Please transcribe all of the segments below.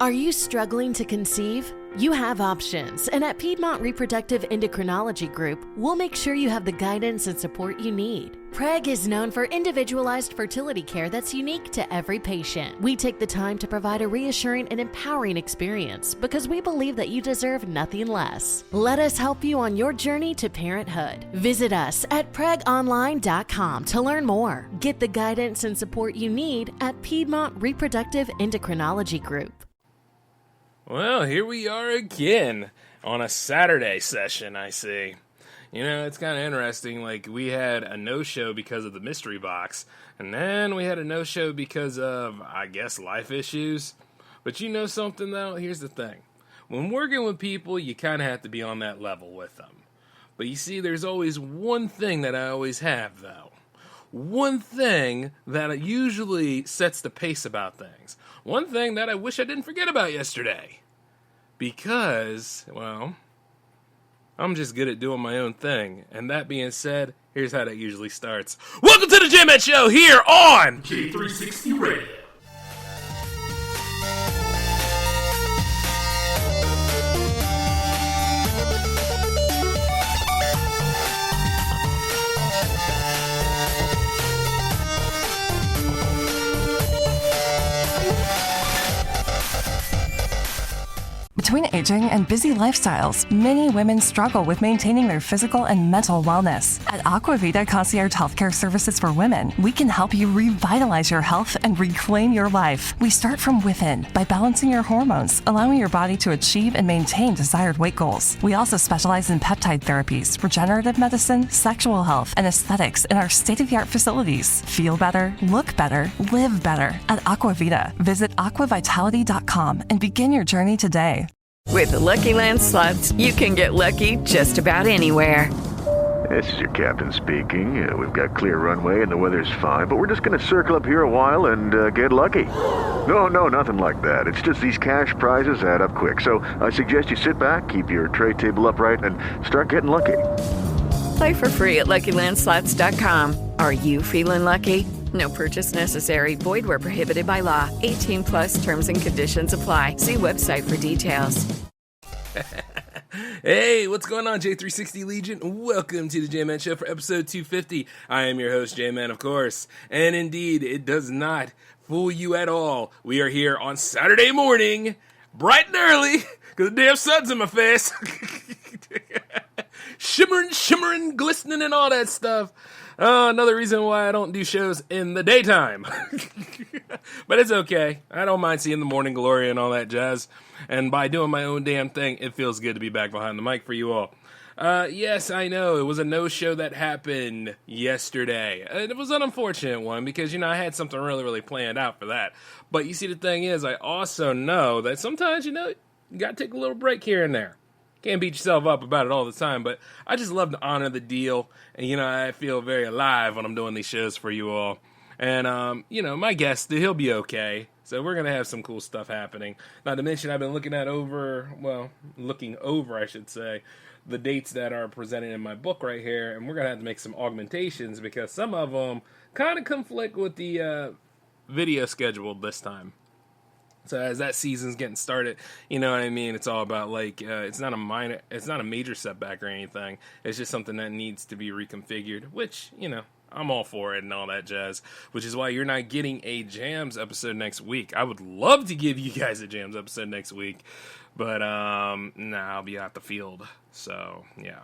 Are you struggling to conceive? You have options, and at Piedmont Reproductive Endocrinology Group, we'll make sure you have the guidance and support you need. PREG is known for individualized fertility care that's unique to every patient. We take the time to provide a reassuring and empowering experience because we believe that you deserve nothing less. Let us help you on your journey to parenthood. Visit us at pregonline.com to learn more. Get the guidance and support you need at Piedmont Reproductive Endocrinology Group. Well, here we are again on a Saturday session, I see. You know, it's kind of interesting, like, we had a no-show because of the mystery box, and then we had a no-show because of, I guess, life issues. But you know something, though? Here's the thing. When working with people, you kind of have to be on that level with them. But you see, there's always one thing that I always have, though. One thing that usually sets the pace about things. One thing that I wish I didn't forget about yesterday. Because, well, I'm just good at doing my own thing. And that being said, here's how that usually starts. Welcome to the Jim Ed Show here on J360 Radio. Between aging and busy lifestyles, many women struggle with maintaining their physical and mental wellness. At Aquavita Concierge Healthcare Services for Women, we can help you revitalize your health and reclaim your life. We start from within by balancing your hormones, allowing your body to achieve and maintain desired weight goals. We also specialize in peptide therapies, regenerative medicine, sexual health, and aesthetics in our state-of-the-art facilities. Feel better, look better, live better. At Aquavita, visit aquavitality.com and begin your journey today. With the Lucky Land Slots, you can get lucky just about anywhere. This is your captain speaking. We've got clear runway and the weather's fine, but we're just going to circle up here a while and get lucky. No, nothing like that. It's just these cash prizes add up quick. So I suggest you sit back, keep your tray table upright, and start getting lucky. Play for free at LuckyLandSlots.com. Are you feeling lucky? No purchase necessary. Void where prohibited by law. 18 plus terms and conditions apply. See website for details. Hey, what's going on, J360 Legion? Welcome to the J-Man Show for episode 250. I am your host, J-Man, of course. And indeed, it does not fool you at all. We are here on Saturday morning, bright and early, because the damn sun's in my face. Shimmering, glistening, and all that stuff. Another reason why I don't do shows in the daytime. But it's okay. I don't mind seeing the morning glory and all that jazz. And by doing my own damn thing, it feels good to be back behind the mic for you all. Yes, I know. It was a no-show that happened yesterday. It was an unfortunate one because, I had something really, really planned out for that. But you see, the thing is, I also know that sometimes, you got to take a little break here and there. Can't beat yourself up about it all the time, but I just love to honor the deal, and, I feel very alive when I'm doing these shows for you all. And, my guest, he'll be okay, so we're going to have some cool stuff happening. Not to mention, I've been looking over, I should say, the dates that are presented in my book right here, and we're going to have to make some augmentations, because some of them kind of conflict with the video schedule this time. So as that season's getting started, you know what I mean? It's all about, it's not a major setback or anything. It's just something that needs to be reconfigured, which, I'm all for it and all that jazz, which is why you're not getting a Jams episode next week. I would love to give you guys a Jams episode next week, but, I'll be out the field, so, yeah.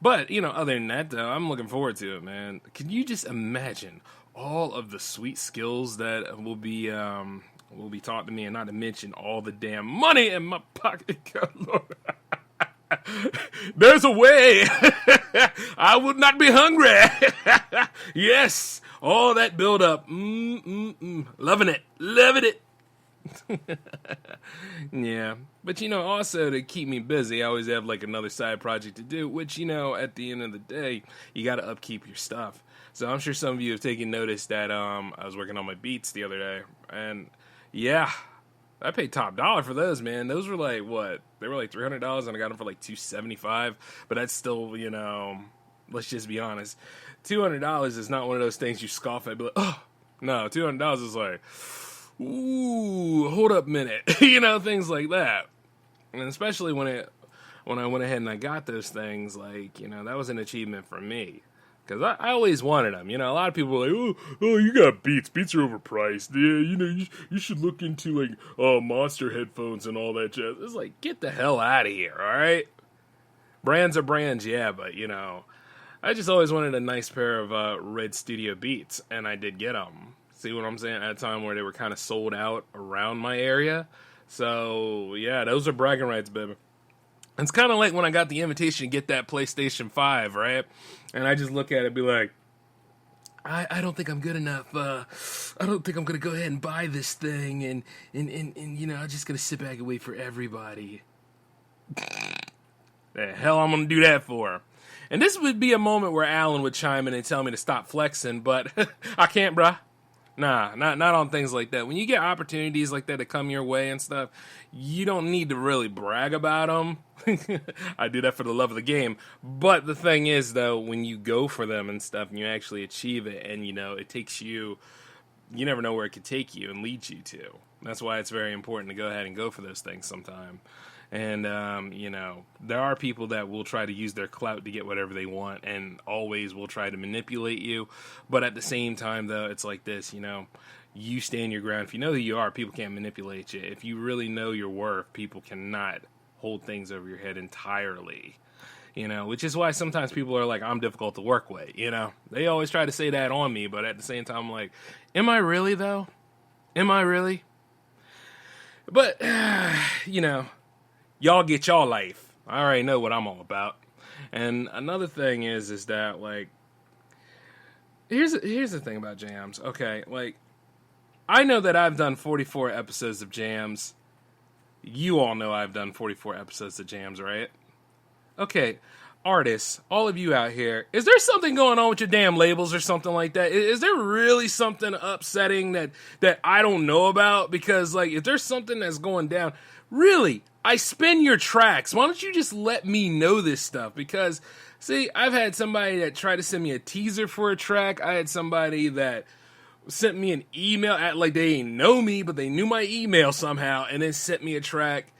But, other than that, though, I'm looking forward to it, man. Can you just imagine all of the sweet skills that will be taught to me, and not to mention all the damn money in my pocket. God, Lord. There's a way. I would not be hungry. Yes, all that build up. Loving it. Yeah, but also to keep me busy, I always have another side project to do, which at the end of the day, you got to upkeep your stuff. So I'm sure some of you have taken notice that I was working on my beats the other day, and yeah, I paid top dollar for those, man. Those were what? They were $300, and I got them for $275. But that's still, let's just be honest. $200 is not one of those things you scoff at. Be like, oh, no, $200 is ooh, hold up a minute. Things like that. And especially when I went ahead and I got those things, like, that was an achievement for me. Because I always wanted them. A lot of people were like, oh, you got Beats. Beats are overpriced. Yeah, you should look into, like, Monster headphones and all that jazz. It's like, get the hell out of here, all right? Brands are brands, yeah, but, I just always wanted a nice pair of Red Studio Beats, and I did get them. See what I'm saying? At a time where they were kind of sold out around my area. So, yeah, those are bragging rights, baby. It's kind of like when I got the invitation to get that PlayStation 5, right? And I just look at it and be like, I don't think I'm good enough. I don't think I'm going to go ahead and buy this thing. And I'm just going to sit back and wait for everybody. The hell I'm going to do that for? And this would be a moment where Alan would chime in and tell me to stop flexing, but I can't, bruh. Nah, not on things like that. When you get opportunities like that that come your way and stuff, you don't need to really brag about them. I do that for the love of the game. But the thing is, though, when you go for them and stuff and you actually achieve it and, it takes you never know where it could take you and lead you to. That's why it's very important to go ahead and go for those things sometime. And, there are people that will try to use their clout to get whatever they want and always will try to manipulate you. But at the same time, though, it's like this, you stand your ground. If you know who you are, people can't manipulate you. If you really know your worth, people cannot hold things over your head entirely. Which is why sometimes people are like, I'm difficult to work with, They always try to say that on me, but at the same time, I'm like, am I really, though? Am I really? But, y'all get y'all life. I already know what I'm all about. And another thing is that, like, here's the thing about jams. Okay, like, I know that I've done 44 episodes of jams. You all know I've done 44 episodes of jams, right? Okay, artists, all of you out here, is there something going on with your damn labels or something like that? Is there really something upsetting that I don't know about? Because, like, if there's something that's going down, really, I spin your tracks. Why don't you just let me know this stuff? Because, see, I've had somebody that tried to send me a teaser for a track. I had somebody that sent me an email, like they didn't know me, but they knew my email somehow, and then sent me a track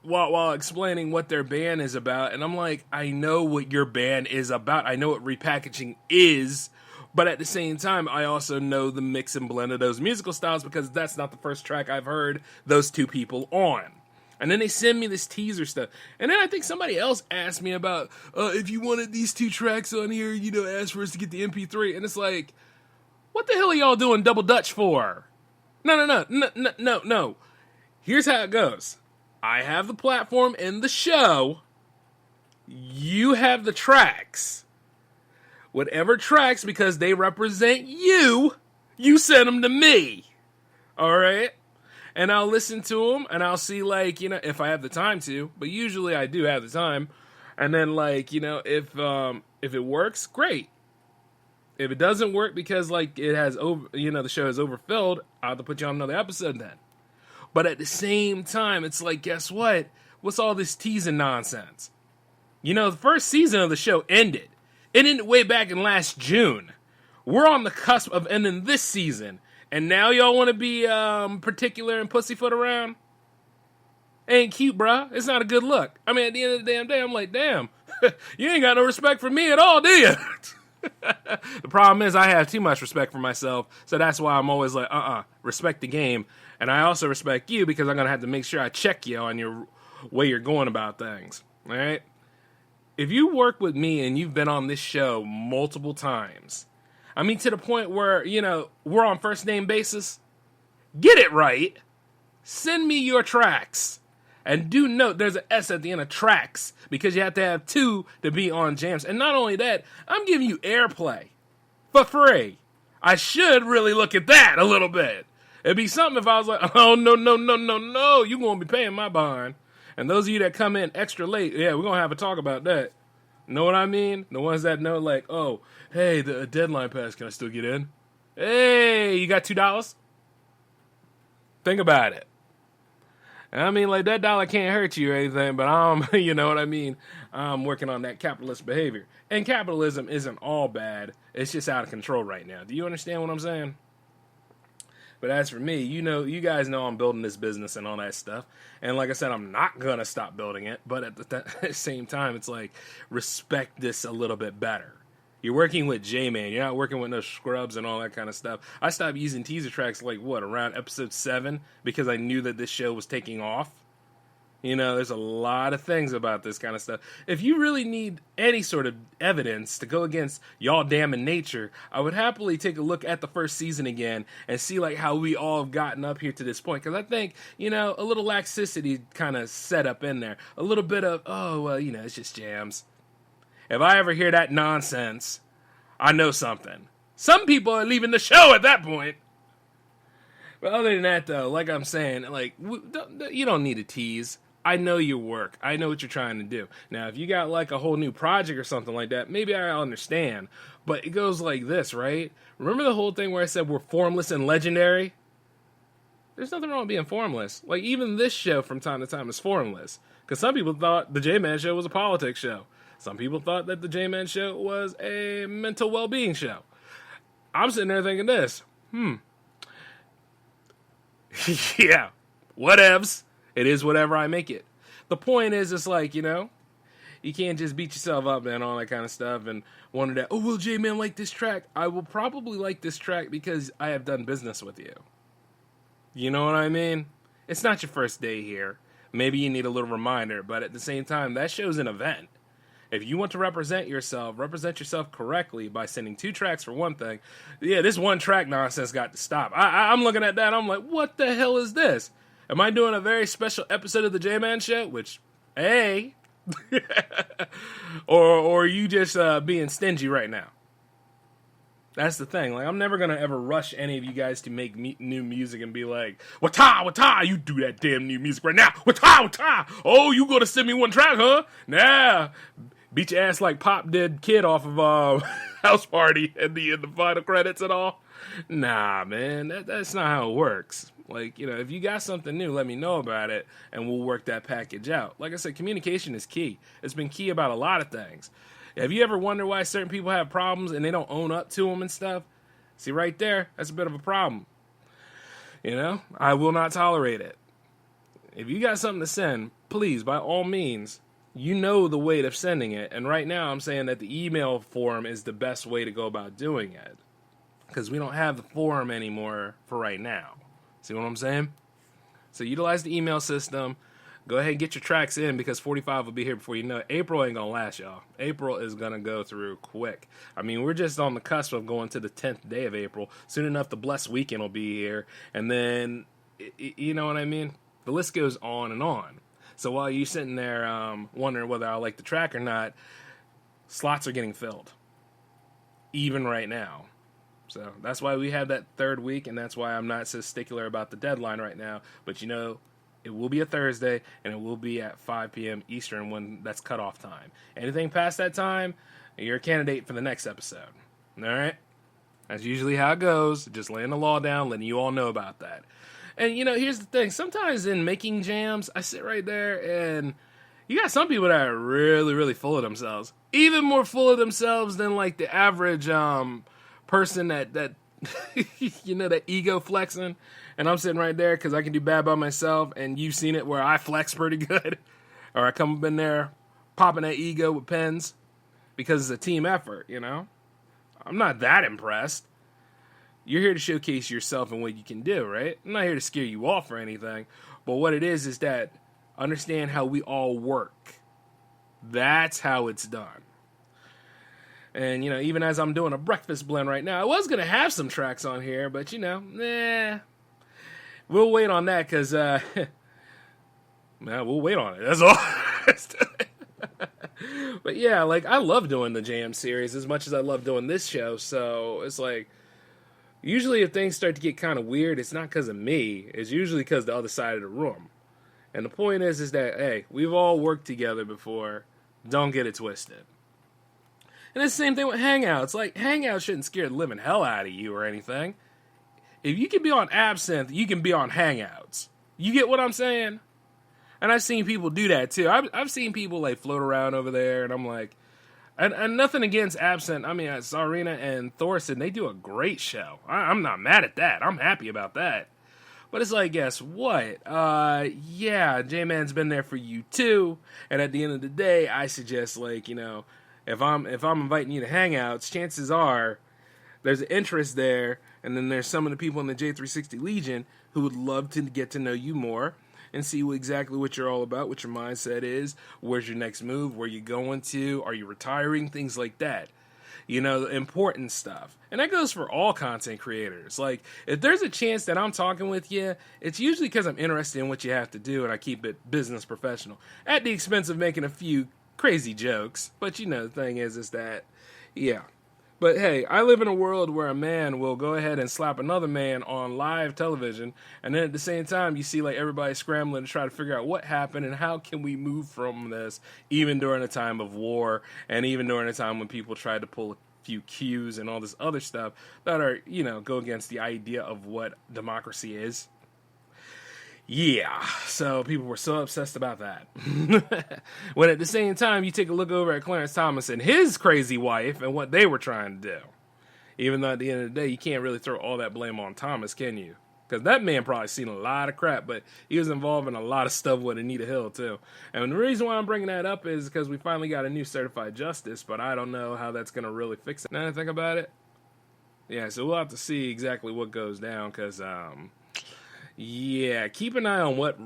while explaining what their band is about. And I'm like, I know what your band is about. I know what repackaging is. But at the same time, I also know the mix and blend of those musical styles because that's not the first track I've heard those two people on. And then they send me this teaser stuff. And then I think somebody else asked me about, if you wanted these two tracks on here, ask for us to get the MP3. And it's like, what the hell are y'all doing double Dutch for? No. Here's how it goes. I have the platform and the show. You have the tracks. Whatever tracks, because they represent you, you send them to me. All right? And I'll listen to them, and I'll see, like, if I have the time to. But usually I do have the time. And then, like, if it works, great. If it doesn't work because, like, it has the show is overfilled, I'll have to put you on another episode then. But at the same time, it's like, guess what? What's all this teasing nonsense? The first season of the show ended. It ended way back in last June. We're on the cusp of ending this season. And now y'all want to be particular and pussyfoot around? Ain't cute, bruh. It's not a good look. I mean, at the end of the damn day, I'm like, damn, you ain't got no respect for me at all, do you? The problem is I have too much respect for myself, so that's why I'm always like, respect the game. And I also respect you because I'm going to have to make sure I check you on your way you're going about things, all right? If you work with me and you've been on this show multiple times, I mean, to the point where, we're on first name basis, get it right. Send me your tracks. And do note there's an S at the end of tracks because you have to have two to be on jams. And not only that, I'm giving you airplay for free. I should really look at that a little bit. It'd be something if I was like, oh, no, you're going to be paying my bond. And those of you that come in extra late, yeah, we're going to have a talk about that. Know what I mean? The ones that know, like, oh, hey, the deadline pass, can I still get in? Hey, you got $2? Think about it. I mean, like, that dollar can't hurt you or anything, but you know what I mean? I'm working on that capitalist behavior. And capitalism isn't all bad. It's just out of control right now. Do you understand what I'm saying? But as for me, you guys know I'm building this business and all that stuff. And like I said, I'm not going to stop building it. But at the same time, it's like, respect this a little bit better. You're working with J-Man. You're not working with no scrubs and all that kind of stuff. I stopped using teaser tracks around episode 7 because I knew that this show was taking off. There's a lot of things about this kind of stuff. If you really need any sort of evidence to go against y'all damning nature, I would happily take a look at the first season again and see how we all have gotten up here to this point. Because I think, a little laxity kind of set up in there. A little bit of, it's just jams. If I ever hear that nonsense, I know something. Some people are leaving the show at that point. But other than that, though, like I'm saying, you don't need to tease. I know your work. I know what you're trying to do. Now, if you got a whole new project or something like that, maybe I understand. But it goes like this, right? Remember the whole thing where I said we're formless and legendary? There's nothing wrong with being formless. Even this show from time to time is formless. Because some people thought the J-Man show was a politics show. Some people thought that the J-Man show was a mental well-being show. I'm sitting there thinking this. Yeah, whatevs. It is whatever I make it. The point is, it's you can't just beat yourself up and all that kind of stuff and wonder that, will J-Man like this track? I will probably like this track because I have done business with you. You know what I mean? It's not your first day here. Maybe you need a little reminder, but at the same time, that show's an event. If you want to represent yourself correctly by sending 2 tracks for one thing. Yeah, this one track nonsense got to stop. I'm looking at that, I'm like, what the hell is this? Am I doing a very special episode of the J-Man Show? Which, hey. or are you just being stingy right now? That's the thing. I'm never going to ever rush any of you guys to make new music and be like, wata, you do that damn new music right now. Wata. Oh, you going to send me one track, huh? Nah. Beat your ass like Pop did Kid off of House Party and the final credits and all. Nah, man. That's not how it works. If you got something new, let me know about it, and we'll work that package out. Like I said, communication is key. It's been key about a lot of things. Have you ever wondered why certain people have problems and they don't own up to them and stuff? See, right there, that's a bit of a problem. I will not tolerate it. If you got something to send, please, by all means, you know the weight of sending it. And right now, I'm saying that the email form is the best way to go about doing it. Because we don't have the forum anymore for right now. See what I'm saying? So utilize the email system. Go ahead and get your tracks in because 45 will be here before you know it. April ain't going to last, y'all. April is going to go through quick. I mean, we're just on the cusp of going to the 10th day of April. Soon enough, the blessed weekend will be here. And then, you know what I mean? The list goes on and on. So while you're sitting there wondering whether I like the track or not, slots are getting filled. Even right now. So that's why we have that third week, and that's why I'm not so stickler about the deadline right now. But it will be a Thursday, and it will be at 5 p.m. Eastern when that's cutoff time. Anything past that time, you're a candidate for the next episode. All right? That's usually how it goes. Just laying the law down, letting you all know about that. And, here's the thing. Sometimes in making jams, I sit right there, and you got some people that are really, really full of themselves. Even more full of themselves than, the average person that that ego flexing, and I'm sitting right there because I can do bad by myself, and you've seen it where I flex pretty good, or I come up in there popping that ego with pens because it's a team effort. I'm not that impressed. You're here to showcase yourself and what you can do, right? I'm not here to scare you off or anything, but what it is that understand how we all work. That's how it's done. And, even as I'm doing a breakfast blend right now, I was going to have some tracks on here, but, we'll wait on that because, we'll wait on it. That's all. But, yeah, I love doing the Jam series as much as I love doing this show. So it's usually if things start to get kind of weird, it's not because of me. It's usually because the other side of the room. And the point is that, hey, we've all worked together before. Don't get it twisted. And it's the same thing with Hangouts. Hangouts shouldn't scare the living hell out of you or anything. If you can be on Absinthe, you can be on Hangouts. You get what I'm saying? And I've seen people do that, too. I've seen people, float around over there, and I'm like, And nothing against Absent. I mean, Sarina and Thorson, they do a great show. I'm not mad at that. I'm happy about that. But it's like, guess what? Yeah, J-Man's been there for you too. And at the end of the day, I suggest, like, you know, if I'm inviting you to hangouts, chances are there's an interest there. And then there's some of the people in the J360 Legion who would love to get to know you more and see exactly what you're all about, what your mindset is, where's your next move, where you going to, are you retiring, things like that. You know, the important stuff. And that goes for all content creators. Like, if there's a chance that I'm talking with you, it's usually because I'm interested in what you have to do and I keep it business professional. At the expense of making a few crazy jokes. But, you know, the thing is that, yeah. But hey, I live in a world where a man will go ahead and slap another man on live television, and then at the same time, you see like everybody scrambling to try to figure out what happened and how can we move from this, even during a time of war, and even during a time when people tried to pull a few cues and all this other stuff that are, you know, go against the idea of what democracy is. Yeah, so people were so obsessed about that. When at the same time, you take a look over at Clarence Thomas and his crazy wife and what they were trying to do. Even though at the end of the day, you can't really throw all that blame on Thomas, can you? Because that man probably seen a lot of crap, but he was involved in a lot of stuff with Anita Hill, too. And the reason why I'm bringing that up is because we finally got a new certified justice, but I don't know how that's going to really fix it. Now that I think about it, yeah, so we'll have to see exactly what goes down, because, yeah, keep an eye on what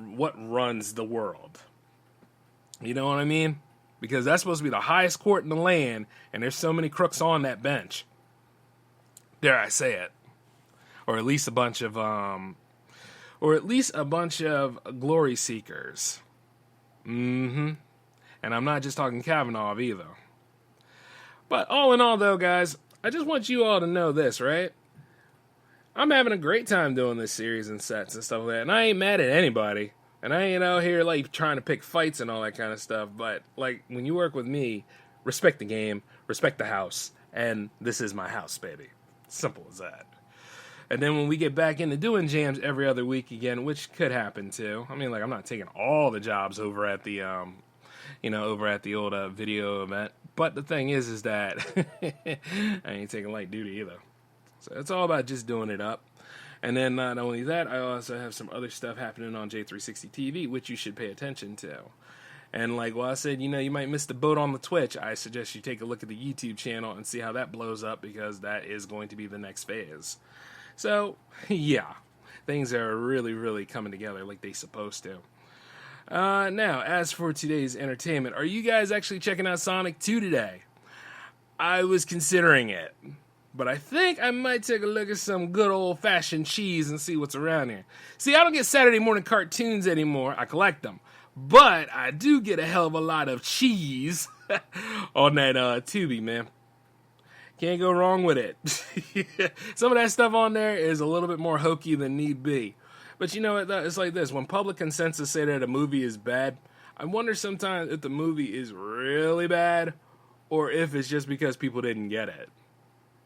runs the world. You know what I mean? Because that's supposed to be the highest court in the land, and there's so many crooks on that bench. Dare I say it? Or at least a bunch of glory seekers. And I'm not just talking Kavanaugh either. But all in all, though, guys, I just want you all to know this, right? I'm having a great time doing this series and sets and stuff like that. And I ain't mad at anybody. And I ain't out here, like, trying to pick fights and all that kind of stuff. But, like, when you work with me, respect the game, respect the house. And this is my house, baby. Simple as that. And then when we get back into doing jams every other week again, which could happen too. I mean, like, I'm not taking all the jobs over at the, over at the old video event. But the thing is that I ain't taking light duty either. So it's all about just doing it up. And then not only that, I also have some other stuff happening on J360 TV, which you should pay attention to. And like I said, you might miss the boat on the Twitch. I suggest you take a look at the YouTube channel and see how that blows up, because that is going to be the next phase. So, yeah, things are really, really coming together like they're supposed to. Now, as for today's entertainment, are you guys actually checking out Sonic 2 today? I was considering it. But I think I might take a look at some good old-fashioned cheese and see what's around here. See, I don't get Saturday morning cartoons anymore. I collect them. But I do get a hell of a lot of cheese on that Tubi, man. Can't go wrong with it. Some of that stuff on there is a little bit more hokey than need be. But you know what? It's like this. When public consensus say that a movie is bad, I wonder sometimes if the movie is really bad or if it's just because people didn't get it.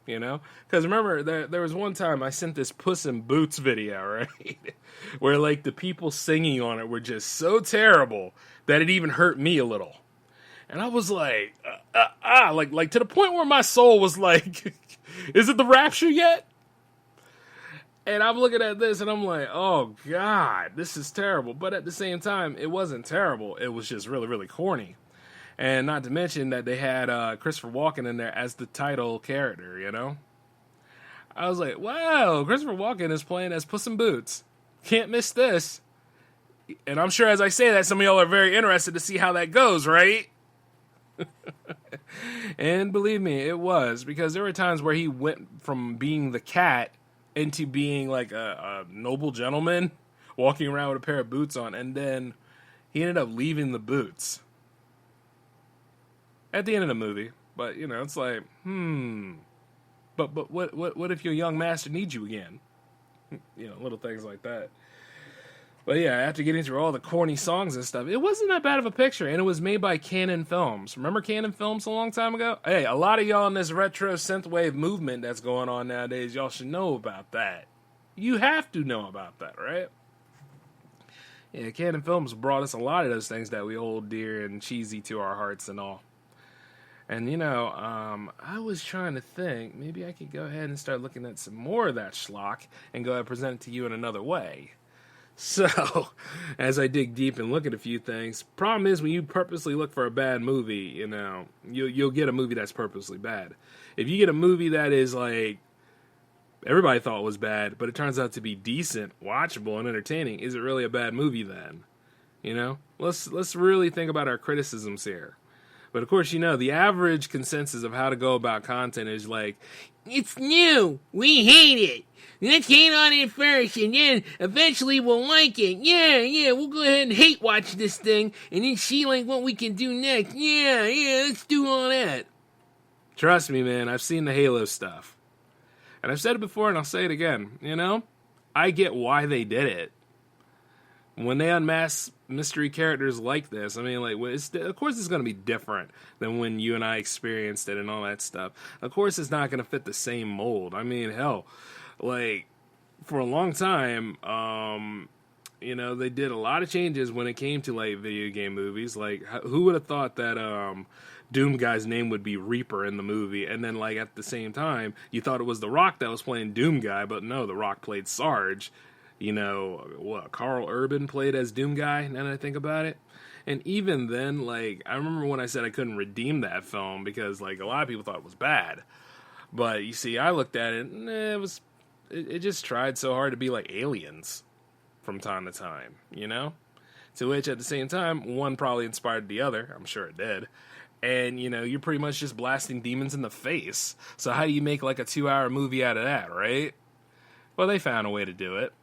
You know? Because remember, there was one time I sent this Puss in Boots video, right? Where, like, the people singing on it were just so terrible that it even hurt me a little. And I was like, like to the point where my soul was like, is it the rapture yet? And I'm looking at this and I'm like, oh, God, this is terrible. But at the same time, it wasn't terrible. It was just really, really corny. And not to mention that they had Christopher Walken in there as the title character, you know? I was like, wow, Christopher Walken is playing as Puss in Boots. Can't miss this. And I'm sure as I say that, some of y'all are very interested to see how that goes, right? And believe me, it was. Because there were times where he went from being the cat into being like a noble gentleman, walking around with a pair of boots on. And then he ended up leaving the boots at the end of the movie. But, you know, it's like, But what if your young master needs you again? You know, little things like that. But yeah, after getting through all the corny songs and stuff, it wasn't that bad of a picture, and it was made by Canon Films. Remember Canon Films a long time ago? Hey, a lot of y'all in this retro synthwave movement that's going on nowadays, y'all should know about that. You have to know about that, right? Yeah, Canon Films brought us a lot of those things that we hold dear and cheesy to our hearts and all. And, I was trying to think, maybe I could go ahead and start looking at some more of that schlock and go ahead and present it to you in another way. So, as I dig deep and look at a few things, problem is when you purposely look for a bad movie, you'll get a movie that's purposely bad. If you get a movie that is like, everybody thought was bad, but it turns out to be decent, watchable, and entertaining, is it really a bad movie then? Let's really think about our criticisms here. But of course, the average consensus of how to go about content is like, it's new, we hate it. Let's hate on it first, and then eventually we'll like it. Yeah, we'll go ahead and hate watch this thing, and then see like what we can do next. Yeah, let's do all that. Trust me, man, I've seen the Halo stuff. And I've said it before, and I'll say it again. I get why they did it. When they unmask mystery characters like this, of course it's going to be different than when you and I experienced it and all that stuff. Of course it's not going to fit the same mold. Hell, for a long time, they did a lot of changes when it came to, video game movies. Who would have thought that, Doom Guy's name would be Reaper in the movie, and then, at the same time, you thought it was The Rock that was playing Doom Guy, but no, The Rock played Sarge. Carl Urban played as Doom Guy, now that I think about it. And even then, I remember when I said I couldn't redeem that film because, a lot of people thought it was bad. But, you see, I looked at it, and it just tried so hard to be like Aliens from time to time, To which, at the same time, one probably inspired the other. I'm sure it did. And, you're pretty much just blasting demons in the face. So how do you make, a 2-hour movie out of that, right? Well, they found a way to do it.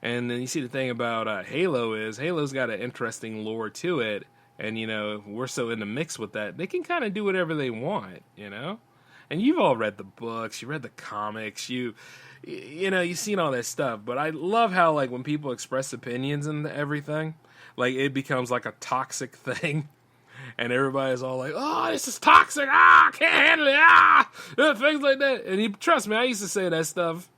And then you see the thing about Halo is Halo's got an interesting lore to it. And, we're so in the mix with that. They can kind of do whatever they want, And you've all read the books. You read the comics. You've seen all that stuff. But I love how, when people express opinions and everything, it becomes a toxic thing. And everybody's all like, oh, this is toxic. I can't handle it. Things like that. And trust me, I used to say that stuff.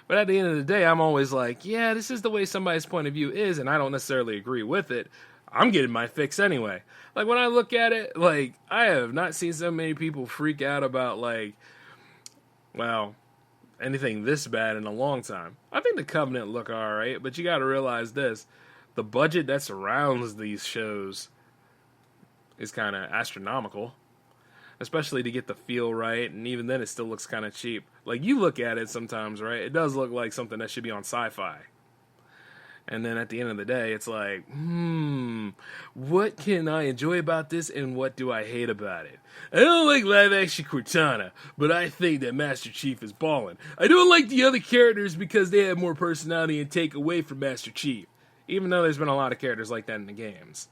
But at the end of the day, I'm always like, yeah, this is the way somebody's point of view is, and I don't necessarily agree with it. I'm getting my fix anyway. When I look at it, I have not seen so many people freak out about, anything this bad in a long time. I think The Covenant look alright, but you gotta realize this. The budget that surrounds these shows is kind of astronomical. Especially to get the feel right, and even then it still looks kind of cheap. You look at it sometimes, right? It does look like something that should be on sci-fi. And then at the end of the day, it's like, what can I enjoy about this, and what do I hate about it? I don't like live-action Cortana, but I think that Master Chief is ballin'. I don't like the other characters because they have more personality and take away from Master Chief. Even though there's been a lot of characters like that in the games.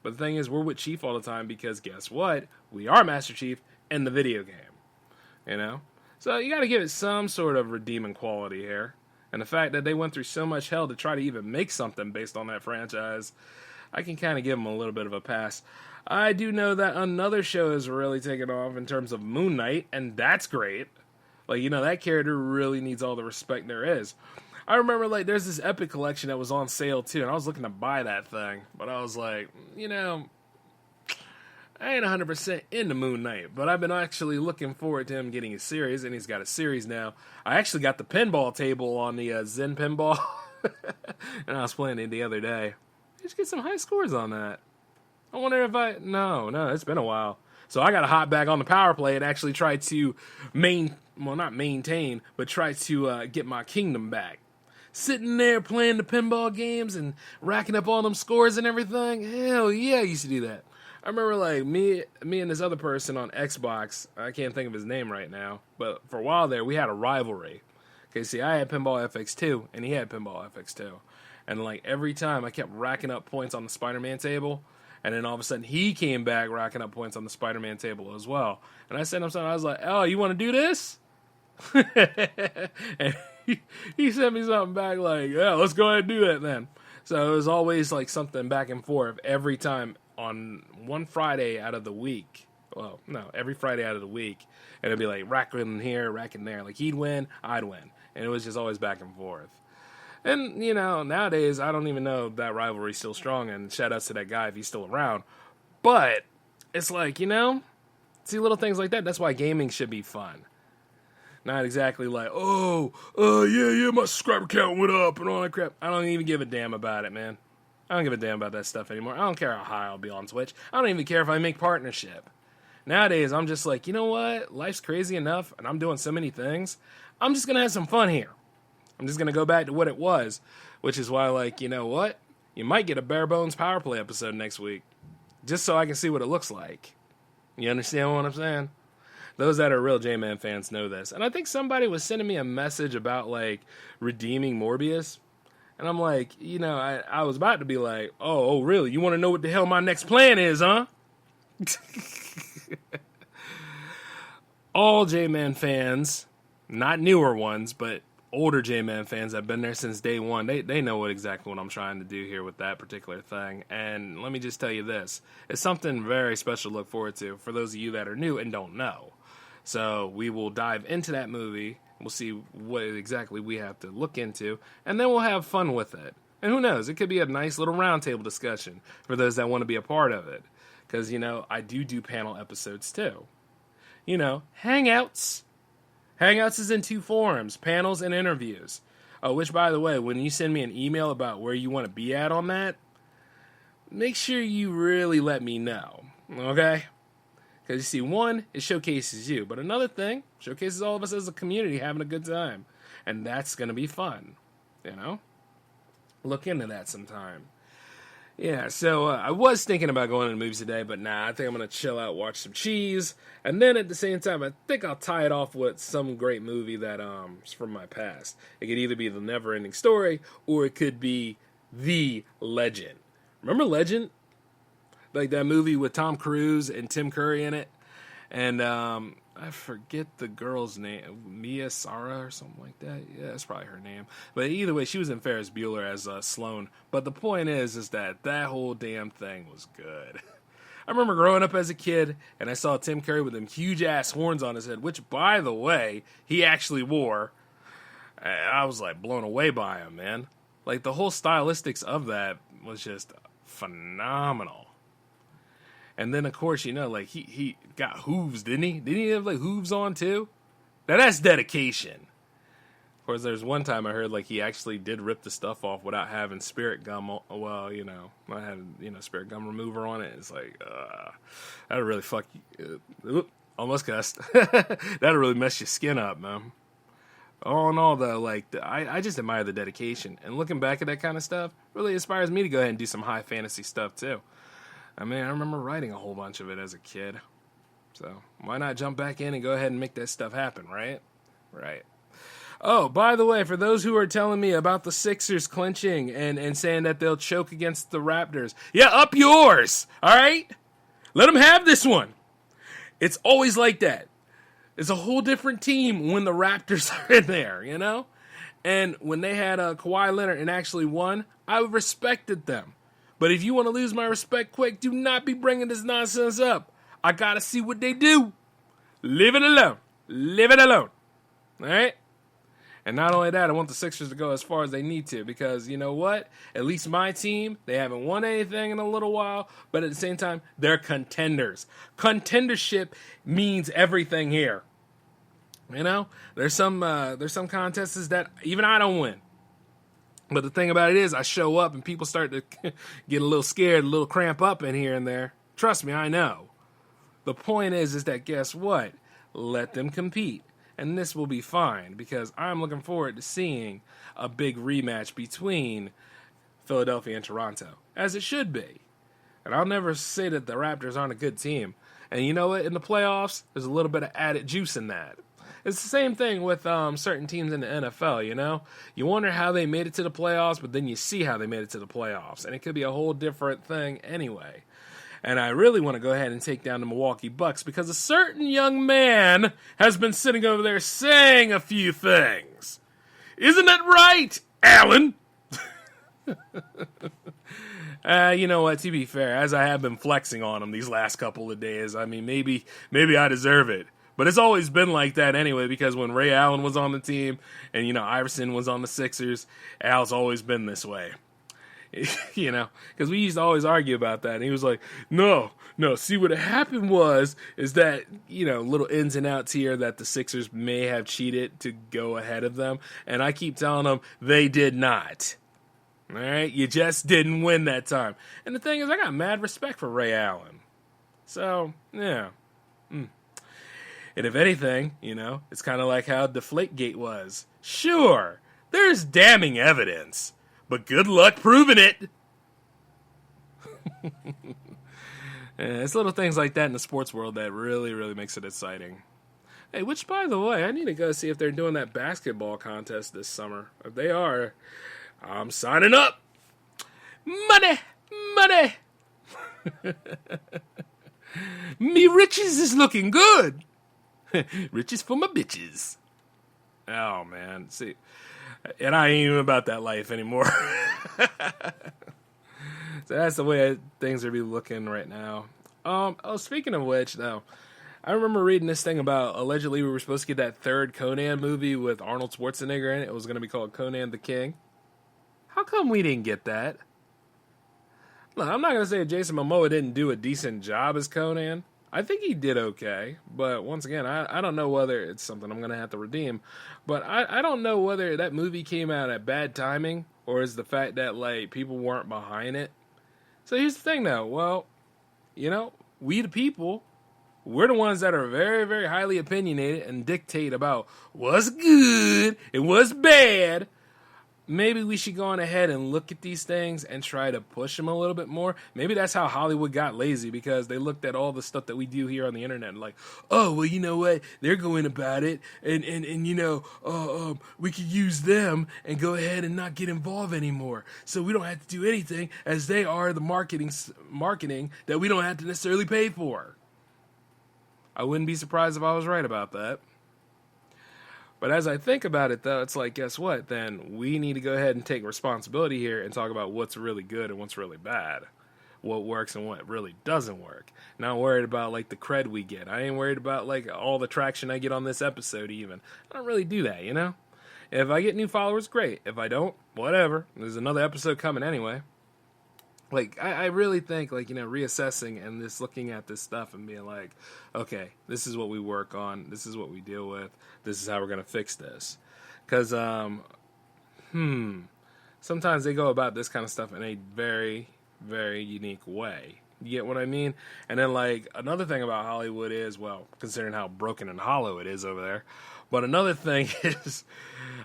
But the thing is, we're with Chief all the time because guess what? We are Master Chief in the video game. So you gotta give it some sort of redeeming quality here. And the fact that they went through so much hell to try to even make something based on that franchise, I can kind of give them a little bit of a pass. I do know that another show is really taking off in terms of Moon Knight, and that's great. That character really needs all the respect there is. I remember, there's this Epic collection that was on sale, too, and I was looking to buy that thing. But I was like, I ain't 100% into Moon Knight. But I've been actually looking forward to him getting a series, and he's got a series now. I actually got the pinball table on the Zen Pinball, and I was playing it the other day. Just get some high scores on that. I wonder if No, it's been a while. So I got to hop back on the power play and actually try to not maintain, but try to get my kingdom back. Sitting there playing the pinball games and racking up all them scores and everything. Hell yeah, I used to do that. I remember me and this other person on Xbox, I can't think of his name right now, but for a while there, we had a rivalry. Okay, see, I had Pinball FX2, and he had Pinball FX2. And every time I kept racking up points on the Spider-Man table, and then all of a sudden he came back racking up points on the Spider-Man table as well. And I sent him something, I was like, oh, you want to do this? And he sent me something back yeah, let's go ahead and do that then. So it was always something back and forth every time on one Friday out of the week. Well, no, every Friday out of the week. And it'd be racking here, racking there. He'd win, I'd win. And it was just always back and forth. And, nowadays, I don't even know if that rivalry's still strong. And shout outs to that guy if he's still around. But it's like, see little things like that. That's why gaming should be fun. Not exactly like, yeah, my subscriber count went up and all that crap. I don't even give a damn about it, man. I don't give a damn about that stuff anymore. I don't care how high I'll be on Twitch. I don't even care if I make partnership. Nowadays, I'm just like, you know what? Life's crazy enough, and I'm doing so many things. I'm just going to have some fun here. I'm just going to go back to what it was, which is why, like, you know what? You might get a bare bones power play episode next week, just so I can see what it looks like. You understand what I'm saying? Those that are real J-Man fans know this. And I think somebody was sending me a message about, like, redeeming Morbius. And I'm like, I was about to be like, oh, really? You want to know what the hell my next plan is, huh? All J-Man fans, not newer ones, but older J-Man fans that have been there since day one, they know exactly what I'm trying to do here with that particular thing. And let me just tell you this. It's something very special to look forward to for those of you that are new and don't know. So we will dive into that movie. We'll see what exactly we have to look into, and then we'll have fun with it. And who knows? It could be a nice little roundtable discussion for those that want to be a part of it. Because, I do panel episodes too. Hangouts. Hangouts is in two forms, panels and interviews. Oh, which, by the way, when you send me an email about where you want to be at on that, make sure you really let me know, okay? Because, you see, one, it showcases you. But another thing, showcases all of us as a community having a good time. And that's going to be fun, Look into that sometime. Yeah, so I was thinking about going to the movies today, but nah, I think I'm going to chill out, watch some cheese. And then at the same time, I think I'll tie it off with some great movie that is from my past. It could either be The Never-Ending Story, or it could be The Legend. Remember Legend? Like that movie with Tom Cruise and Tim Curry in it. And I forget the girl's name. Mia Sara or something like that. Yeah, that's probably her name. But either way, she was in Ferris Bueller as Sloane. But the point is that whole damn thing was good. I remember growing up as a kid, and I saw Tim Curry with them huge-ass horns on his head, which, by the way, he actually wore. I was, like, blown away by him, man. Like, the whole stylistics of that was just phenomenal. And then, of course, like, he got hooves, didn't he? Didn't he have, like, hooves on, too? Now, that's dedication. Of course, there's one time I heard, like, he actually did rip the stuff off without having spirit gum, not having, spirit gum remover on it. It's like, that'll really fuck you. Almost cussed. That'll really mess your skin up, man. All in all, though, like, I just admire the dedication. And looking back at that kind of stuff really inspires me to go ahead and do some high fantasy stuff, too. I mean, I remember writing a whole bunch of it as a kid. So, why not jump back in and go ahead and make that stuff happen, right? Right. Oh, by the way, for those who are telling me about the Sixers clinching and saying that they'll choke against the Raptors, yeah, up yours, all right? Let them have this one. It's always like that. It's a whole different team when the Raptors are in there, And when they had Kawhi Leonard and actually won, I respected them. But if you want to lose my respect quick, do not be bringing this nonsense up. I got to see what they do. Leave it alone. Leave it alone. All right? And not only that, I want the Sixers to go as far as they need to. Because you know what? At least my team, they haven't won anything in a little while. But at the same time, they're contenders. Contendership means everything here. There's some contests that even I don't win. But the thing about it is, I show up and people start to get a little scared, a little cramp up in here and there. Trust me, I know. The point is that guess what? Let them compete. And this will be fine because I'm looking forward to seeing a big rematch between Philadelphia and Toronto, as it should be. And I'll never say that the Raptors aren't a good team. And you know what? In the playoffs, there's a little bit of added juice in that. It's the same thing with certain teams in the NFL, You wonder how they made it to the playoffs, but then you see how they made it to the playoffs. And it could be a whole different thing anyway. And I really want to go ahead and take down the Milwaukee Bucks because a certain young man has been sitting over there saying a few things. Isn't that right, Alan? You know what, to be fair, as I have been flexing on him these last couple of days, I mean, maybe I deserve it. But it's always been like that anyway, because when Ray Allen was on the team and, Iverson was on the Sixers, Al's always been this way. because we used to always argue about that. And he was like, no, see what happened is that, little ins and outs here that the Sixers may have cheated to go ahead of them. And I keep telling them they did not. All right, you just didn't win that time. And the thing is, I got mad respect for Ray Allen. So, yeah. And if anything, it's kind of like how Deflategate was. Sure, there's damning evidence, but good luck proving it. It's little things like that in the sports world that really, really makes it exciting. Hey, which, by the way, I need to go see if they're doing that basketball contest this summer. If they are, I'm signing up. Money. Me riches is looking good. Riches for my bitches. Oh, man. See, and I ain't even about that life anymore. So that's the way things are be looking right now. Speaking of which, though, I remember reading this thing about allegedly we were supposed to get that third Conan movie with Arnold Schwarzenegger in it. It was going to be called Conan the King. How come we didn't get that? Look, I'm not going to say Jason Momoa didn't do a decent job as Conan. I think he did okay. But once again, I don't know whether it's something I'm going to have to redeem. But I don't know whether that movie came out at bad timing or is the fact that, people weren't behind it. So here's the thing, though. Well, we the people, we're the ones that are very, very highly opinionated and dictate about what's good and what's bad. Maybe we should go on ahead and look at these things and try to push them a little bit more. Maybe that's how Hollywood got lazy, because they looked at all the stuff that we do here on the internet and oh, well, you know what? They're going about it, and we could use them and go ahead and not get involved anymore. So we don't have to do anything, as they are the marketing that we don't have to necessarily pay for. I wouldn't be surprised if I was right about that. But as I think about it, though, it's guess what? Then we need to go ahead and take responsibility here and talk about what's really good and what's really bad. What works and what really doesn't work. Not worried about, the cred we get. I ain't worried about, all the traction I get on this episode, even. I don't really do that, If I get new followers, great. If I don't, whatever. There's another episode coming anyway. I really think, reassessing and just looking at this stuff and being okay, this is what we work on. This is what we deal with. This is how we're going to fix this. Because, sometimes they go about this kind of stuff in a very, very unique way. You get what I mean? And then, another thing about Hollywood is, well, considering how broken and hollow it is over there, but another thing is,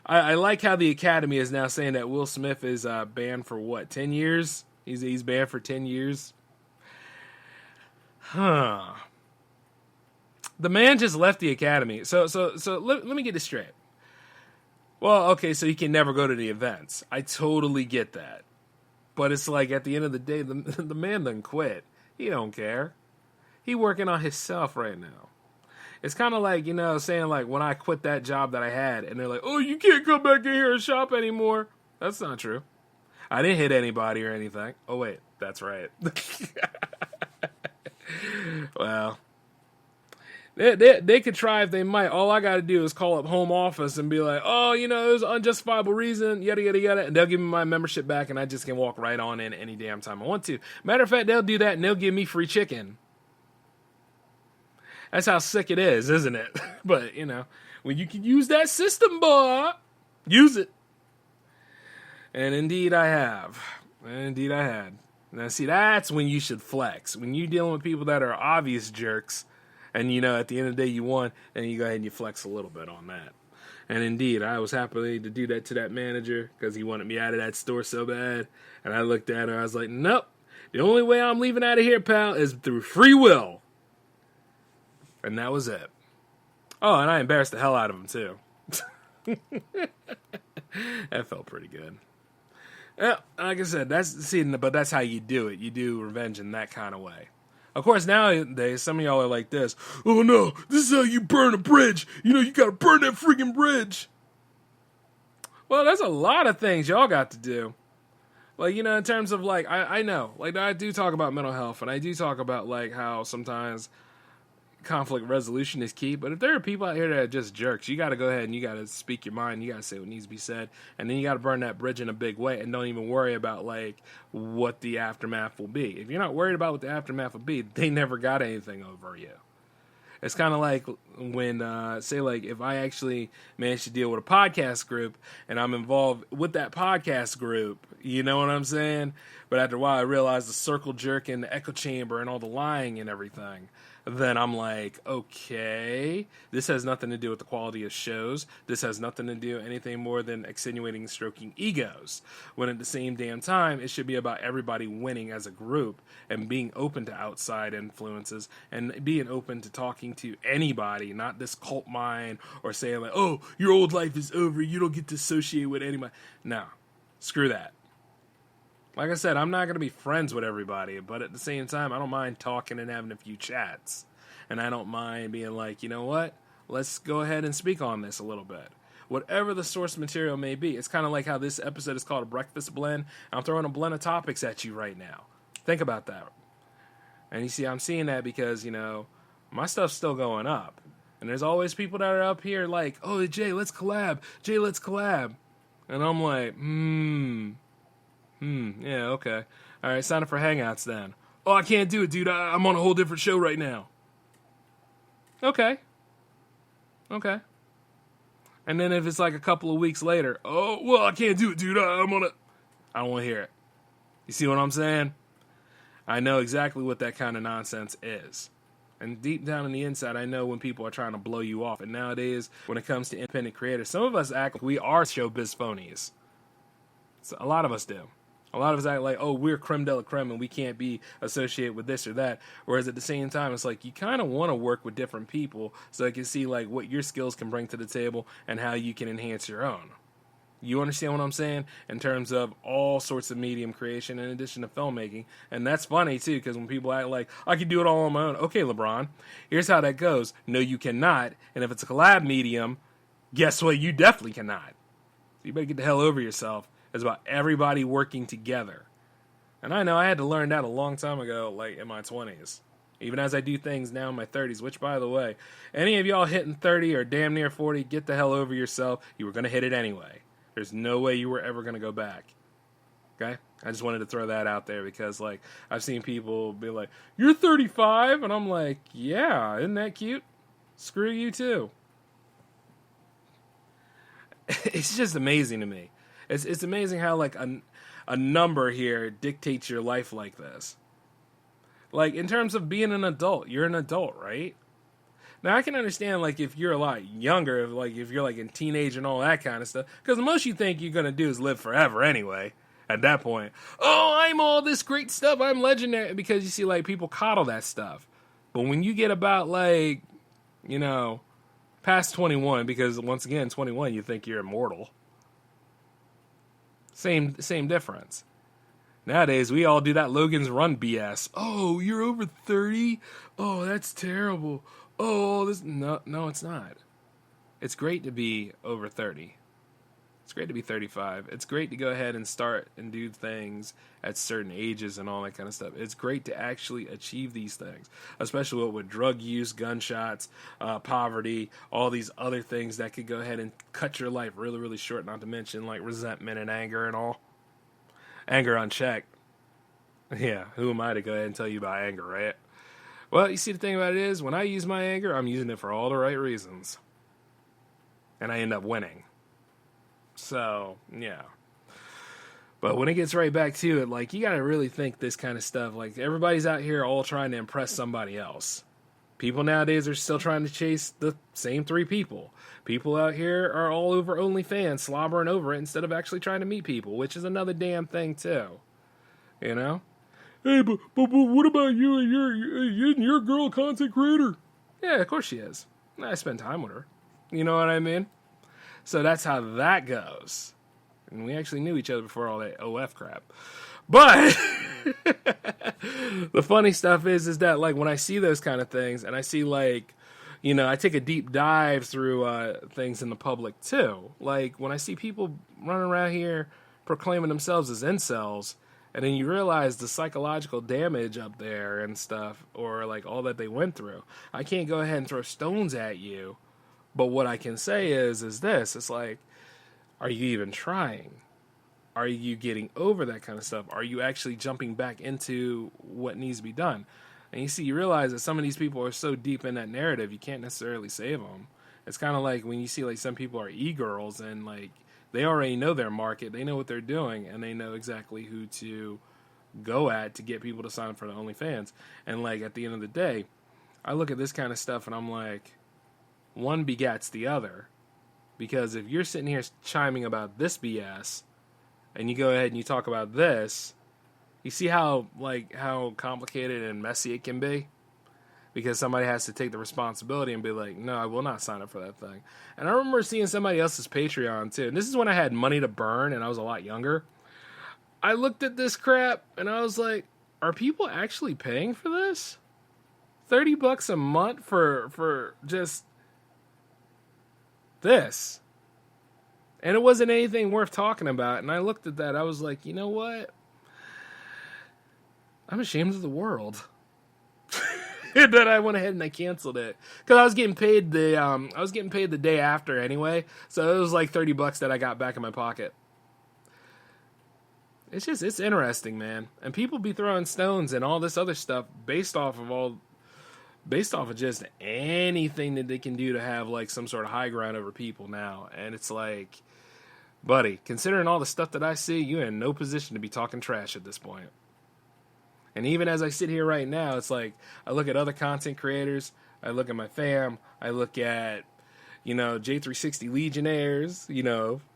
I like how the Academy is now saying that Will Smith is banned for, 10 years? He's banned for 10 years. Huh. The man just left the Academy. So let me get this straight. Well, okay, so he can never go to the events. I totally get that. But it's at the end of the day, the man done quit. He don't care. He working on himself right now. It's kind of saying when I quit that job that I had, and they're oh, you can't come back in here and shop anymore. That's not true. I didn't hit anybody or anything. Oh, wait. That's right. Well, they could try if they might. All I got to do is call up home office and be oh, there's an unjustifiable reason, yada, yada, yada. And they'll give me my membership back, and I just can walk right on in any damn time I want to. Matter of fact, they'll do that, and they'll give me free chicken. That's how sick it is, isn't it? But, when you can use that system, boy, use it. And indeed I have. And indeed I had. Now, see, that's when you should flex. When you're dealing with people that are obvious jerks, and, at the end of the day you won, then you go ahead and you flex a little bit on that. And indeed, I was happy to do that to that manager, because he wanted me out of that store so bad. And I looked at her, I was like, nope. The only way I'm leaving out of here, pal, is through free will. And that was it. Oh, and I embarrassed the hell out of him, too. That felt pretty good. Yeah, like I said, but that's how you do it. You do revenge in that kind of way. Of course, nowadays, some of y'all are like this. Oh, no, this is how you burn a bridge. You got to burn that freaking bridge. Well, there's a lot of things y'all got to do. In terms of, I know. I do talk about mental health, and I do talk about, how sometimes, conflict resolution is key. But if there are people out here that are just jerks, you got to go ahead and you got to speak your mind. You got to say what needs to be said. And then you got to burn that bridge in a big way and don't even worry about, like, what the aftermath will be. If you're not worried about what the aftermath will be, they never got anything over you. It's kind of like when, say, like, if I actually manage to deal with a podcast group and I'm involved with that podcast group, you know what I'm saying? But after a while, I realize the circle jerk and the echo chamber and all the lying and everything. Then I'm like, okay, this has nothing to do with the quality of shows. This has nothing to do anything more than extenuating and stroking egos. When at the same damn time, it should be about everybody winning as a group and being open to outside influences and being open to talking to anybody, not this cult mind or saying like, oh, your old life is over. You don't get to associate with anybody. No, screw that. Like I said, I'm not going to be friends with everybody, but at the same time, I don't mind talking and having a few chats. And I don't mind being like, you know what? Let's go ahead and speak on this a little bit. Whatever the source material may be. It's kind of like how this episode is called a breakfast blend. I'm throwing a blend of topics at you right now. Think about that. And you see, I'm seeing that because, you know, my stuff's still going up. And there's always people that are up here like, oh, Jay, let's collab. Jay, let's collab. And I'm like, yeah, okay. All right, sign up for Hangouts then. Oh, I can't do it, dude. I'm on a whole different show right now. Okay. And then if it's like a couple of weeks later, oh, well, I can't do it, dude. I don't want to hear it. You see what I'm saying? I know exactly what that kind of nonsense is. And deep down on the inside, I know when people are trying to blow you off. And nowadays, when it comes to independent creators, some of us act like we are showbiz phonies. So a lot of us do. A lot of us act like, oh, we're creme de la creme and we can't be associated with this or that. Whereas at the same time, it's like you kind of want to work with different people so you can see like what your skills can bring to the table and how you can enhance your own. You understand what I'm saying? In terms of all sorts of medium creation in addition to filmmaking. And that's funny, too, because when people act like, I can do it all on my own. Okay, LeBron, here's how that goes. No, you cannot. And if it's a collab medium, guess what? You definitely cannot. So you better get the hell over yourself. It's about everybody working together. And I know I had to learn that a long time ago, like in my 20s. Even as I do things now in my 30s, which, by the way, any of y'all hitting 30 or damn near 40, get the hell over yourself. You were going to hit it anyway. There's no way you were ever going to go back. Okay? I just wanted to throw that out there because, like, I've seen people be like, you're 35? And I'm like, yeah, isn't that cute? Screw you, too. It's just amazing to me. It's amazing how, like, a number here dictates your life like this. Like, in terms of being an adult, you're an adult, right? Now, I can understand, like, if you're a lot younger, like, if you're, like, in teenage and all that kind of stuff, because the most you think you're going to do is live forever anyway, at that point. Oh, I'm all this great stuff, I'm legendary, because you see, like, people coddle that stuff. But when you get about, like, you know, past 21, because, once again, 21, you think you're immortal. Same difference. Nowadays, we all do that Logan's Run BS. Oh, you're over 30? Oh, that's terrible. Oh, this... No, it's not. It's great to be over 30. It's great to be 35. It's great to go ahead and start and do things at certain ages and all that kind of stuff. It's great to actually achieve these things, especially with drug use, gunshots, poverty, all these other things that could go ahead and cut your life really, really short, not to mention like resentment and anger and all. Anger unchecked. Yeah, who am I to go ahead and tell you about anger, right? Well, you see, the thing about it is, when I use my anger, I'm using it for all the right reasons. And I end up winning. So, yeah. But when it gets right back to it, like, you gotta really think this kind of stuff. Like, everybody's out here all trying to impress somebody else. People nowadays are still trying to chase the same three people. People out here are all over OnlyFans, slobbering over it instead of actually trying to meet people, which is another damn thing, too. You know? Hey, but what about you and your girl content creator? Yeah, of course she is. I spend time with her. You know what I mean? So that's how that goes. And we actually knew each other before all that OF crap. But the funny stuff is that, like, when I see those kind of things, and I see, like, you know, I take a deep dive through things in the public, too. Like, when I see people running around here proclaiming themselves as incels, And then you realize the psychological damage up there and stuff, or like all that they went through. I can't go ahead and throw stones at you, but what I can say is this. It's like, are you even trying? Are you getting over that kind of stuff? Are you actually jumping back into what needs to be done? And you realize that some of these people are so deep in that narrative, you can't necessarily save them. It's kind of like when you see like some people are e-girls and like they already know their market, they know what they're doing, and they know exactly who to go at to get people to sign up for the OnlyFans. And like at the end of the day, I look at this kind of stuff and I'm like, one begats the other. Because if you're sitting here chiming about this BS, and you go ahead and you talk about this, you see how complicated and messy it can be? Because somebody has to take the responsibility and be like, no, I will not sign up for that thing. And I remember seeing somebody else's Patreon too. And this is when I had money to burn and I was a lot younger. I looked at this crap and I was like, are people actually paying for this? $30 a month for just this. And it wasn't anything worth talking about. And I looked at that. I was like, you know what? I'm ashamed of the world. And then I went ahead and I canceled it because I was getting paid the day after anyway. So it was like $30 that I got back in my pocket. It's interesting, man. And people be throwing stones and all this other stuff based off of just anything that they can do to have like some sort of high ground over people now. And it's like, buddy, considering all the stuff that I see, you're in no position to be talking trash at this point. And even as I sit here right now, it's like, I look at other content creators, I look at my fam, I look at, J360 Legionnaires,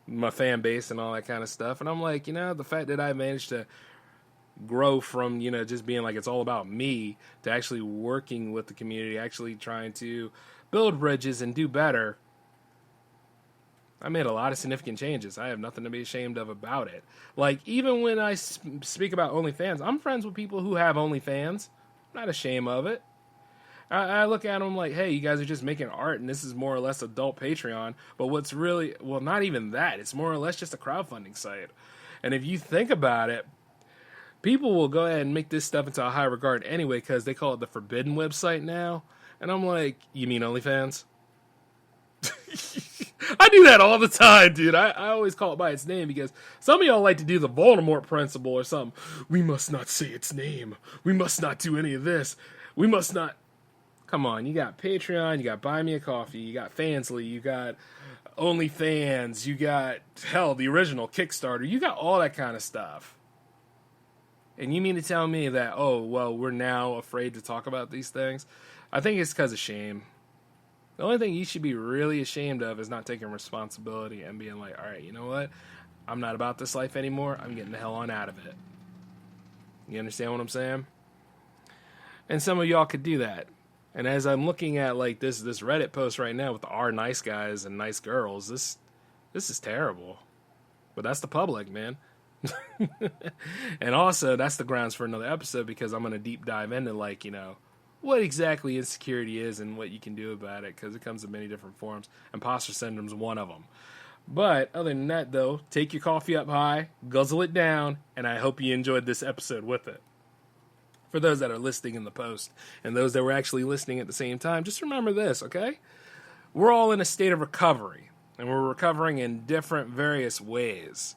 my fan base and all that kind of stuff. And I'm like, the fact that I managed to grow from, just being like, it's all about me, to actually working with the community, actually trying to build bridges and do better. I made a lot of significant changes. I have nothing to be ashamed of about it. Like, even when I speak about OnlyFans, I'm friends with people who have OnlyFans. I'm not ashamed of it. I look at them like, hey, you guys are just making art, and this is more or less adult Patreon. But what's really, well, not even that. It's more or less just a crowdfunding site. And if you think about it, people will go ahead and make this stuff into a high regard anyway because they call it the forbidden website now. And I'm like, you mean OnlyFans? I do that all the time, dude. I always call it by its name because some of y'all like to do the Voldemort principle or something. We must not say its name. We must not do any of this. We must not. Come on, you got Patreon, you got Buy Me a Coffee, you got Fansly, you got OnlyFans, you got, hell, the original Kickstarter. You got all that kind of stuff. And you mean to tell me that, oh, well, we're now afraid to talk about these things? I think it's because of shame. The only thing you should be really ashamed of is not taking responsibility and being like, all right, you know what? I'm not about this life anymore. I'm getting the hell on out of it. You understand what I'm saying? And some of y'all could do that. And as I'm looking at like this Reddit post right now with the R nice guys and nice girls, this is terrible. But that's the public, man. And also, that's the grounds for another episode because I'm going to deep dive into like, what exactly insecurity is and what you can do about it because it comes in many different forms. Imposter syndrome is one of them. But other than that, though, take your coffee up high, guzzle it down, and I hope you enjoyed this episode with it. For those that are listening in the post and those that were actually listening at the same time, just remember this, okay? We're all in a state of recovery, and we're recovering in different various ways.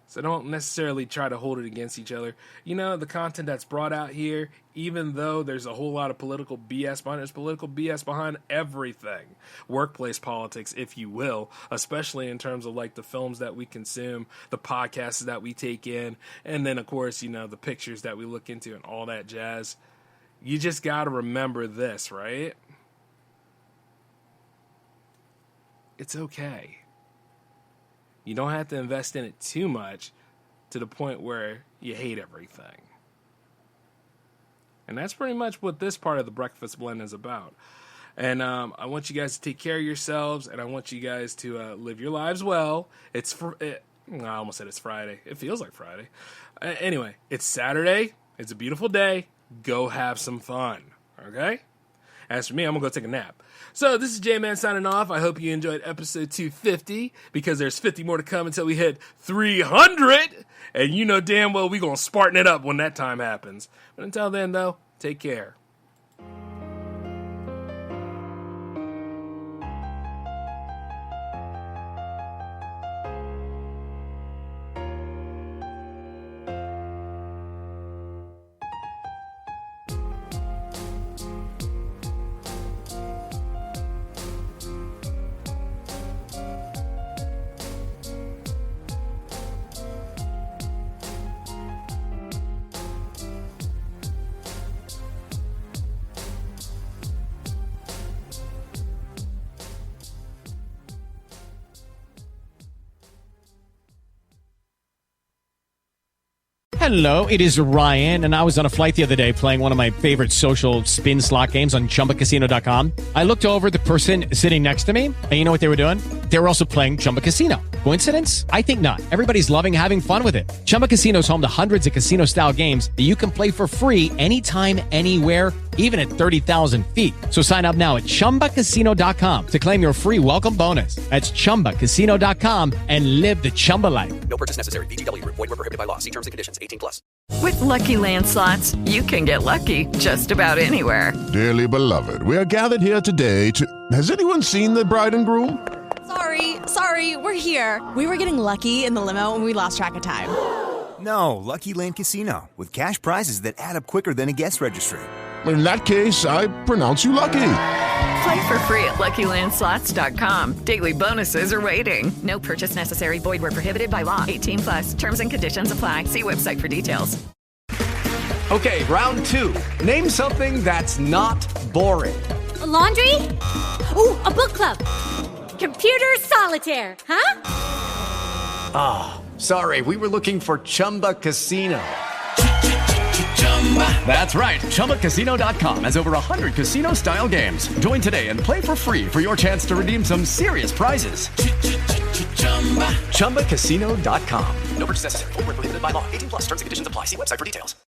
So don't necessarily try to hold it against each other. The content that's brought out here, even though there's a whole lot of political BS behind it, there's political BS behind everything. Workplace politics, if you will, especially in terms of like the films that we consume, the podcasts that we take in, and then, of course, the pictures that we look into and all that jazz. You just got to remember this, right? It's okay. You don't have to invest in it too much to the point where you hate everything. And that's pretty much what this part of the Breakfast Blend is about. And I want you guys to take care of yourselves, and I want you guys to live your lives well. I almost said it's Friday. It feels like Friday. Anyway, it's Saturday. It's a beautiful day. Go have some fun, okay? As for me, I'm going to go take a nap. So this is J-Man signing off. I hope you enjoyed episode 250 because there's 50 more to come until we hit 300. And you know damn well we're going to Spartan it up when that time happens. But until then, though, take care. Hello, it is Ryan, and I was on a flight the other day playing one of my favorite social spin slot games on ChumbaCasino.com. I looked over at the person sitting next to me, and you know what they were doing? They were also playing Chumba Casino. Coincidence? I think not. Everybody's loving having fun with it. Chumba Casino is home to hundreds of casino-style games that you can play for free anytime, anywhere, even at 30,000 feet. So sign up now at ChumbaCasino.com to claim your free welcome bonus. That's ChumbaCasino.com and live the Chumba life. No purchase necessary. VGW. Void were prohibited by law. See terms and conditions. 18+. With Lucky Land Slots, you can get lucky just about anywhere. Dearly beloved, we are gathered here today to... Has anyone seen the bride and groom? Sorry, we're here. We were getting lucky in the limo and we lost track of time. No, Lucky Land Casino, with cash prizes that add up quicker than a guest registry. In that case, I pronounce you lucky. Play for free at LuckyLandSlots.com. Daily bonuses are waiting. No purchase necessary. Void where prohibited by law. 18+. Terms and conditions apply. See website for details. Okay, round two. Name something that's not boring. A laundry? Ooh, a book club. Computer solitaire, huh? Ah, sorry, we were looking for Chumba Casino. That's right, ChumbaCasino.com has over 100 casino-style games. Join today and play for free for your chance to redeem some serious prizes. ChumbaCasino.com. No purchase necessary. Void where prohibited by law. 18+. Terms and conditions apply. See website for details.